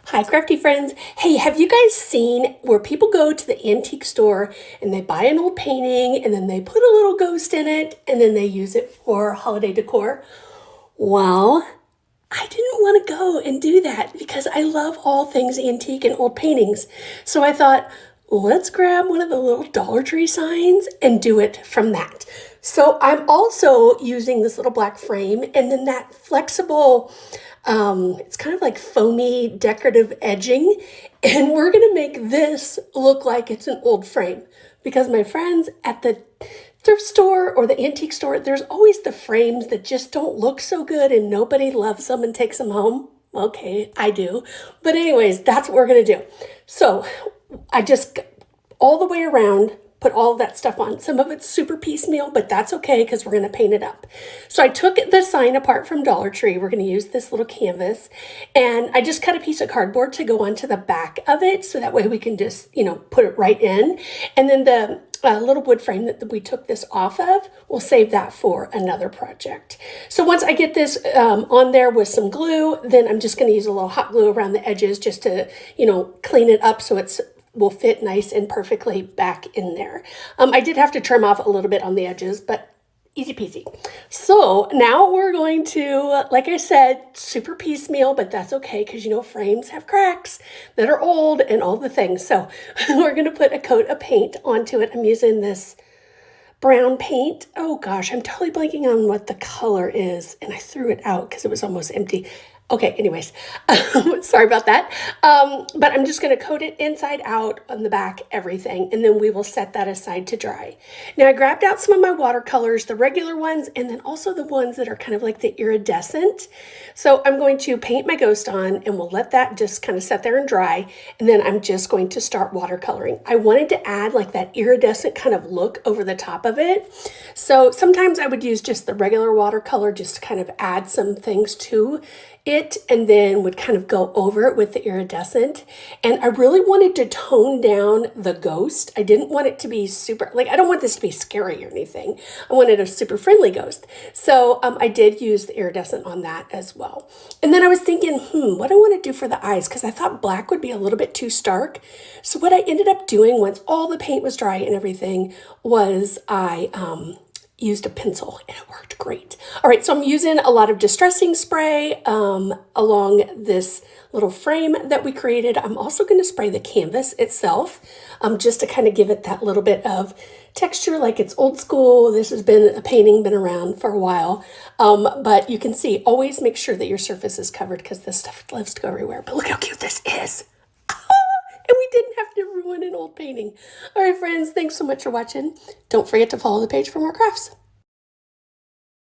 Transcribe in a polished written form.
Hi, crafty friends. Hey, have you guys seen where people go to the antique store and they buy an old painting and then they put a little ghost in it and then they use it for holiday decor? Well, I didn't want to go and do that because I love all things antique and old paintings. So I thought, let's grab one of the little Dollar Tree signs and do it from that. So I'm also using this little black frame and then that flexible, it's kind of like foamy decorative edging. And we're going to make this look like it's an old frame because my friends at the thrift store or the antique store, there's always the frames that just don't look so good and nobody loves them and takes them home. Okay, I do. But anyways, that's what we're going to do. So I just all the way around put all of that stuff on. Some of it's super piecemeal, but that's okay because we're going to paint it up. So I took the sign apart from Dollar Tree. We're going to use this little canvas and I just cut a piece of cardboard to go onto the back of it. So that way we can just, put it right in. And then the little wood frame that we took this off of, we'll save that for another project. So once I get this on there with some glue, then I'm just going to use a little hot glue around the edges just to, clean it up so it's will fit nice and perfectly back in there. I did have to trim off a little bit on the edges, but easy peasy. So now we're going to, like I said, super piecemeal, but that's okay because frames have cracks that are old and all the things. So we're going to put a coat of paint onto it. I'm using this brown paint. Oh gosh, I'm totally blanking on what the color is, and I threw it out because it was almost empty. Okay, anyways, sorry about that. But I'm just going to coat it inside out on the back, everything, and then we will set that aside to dry. Now, I grabbed out some of my watercolors, the regular ones, and then also the ones that are kind of like the iridescent. So I'm going to paint my ghost on, and we'll let that just kind of set there and dry, and then I'm just going to start watercoloring. I wanted to add like that iridescent kind of look over the top of it. So sometimes I would use just the regular watercolor just to kind of add some things to it and then would kind of go over it with the iridescent. And I really wanted to tone down the ghost. I didn't want it to be super, I don't want this to be scary or anything. I wanted a super friendly ghost. So I did use the iridescent on that as well. And then I was thinking, what do I want to do for the eyes? Because I thought black would be a little bit too stark. So what I ended up doing once all the paint was dry and everything was I used a pencil and it worked great. All right, so I'm using a lot of distressing spray along this little frame that we created. I'm also going to spray the canvas itself just to kind of give it that little bit of texture like it's old school. This has been a painting, been around for a while, but you can see, always make sure that your surface is covered because this stuff loves to go everywhere. But look how cute this is. And we didn't have to ruin an old painting. All right, friends, thanks so much for watching. Don't forget to follow the page for more crafts.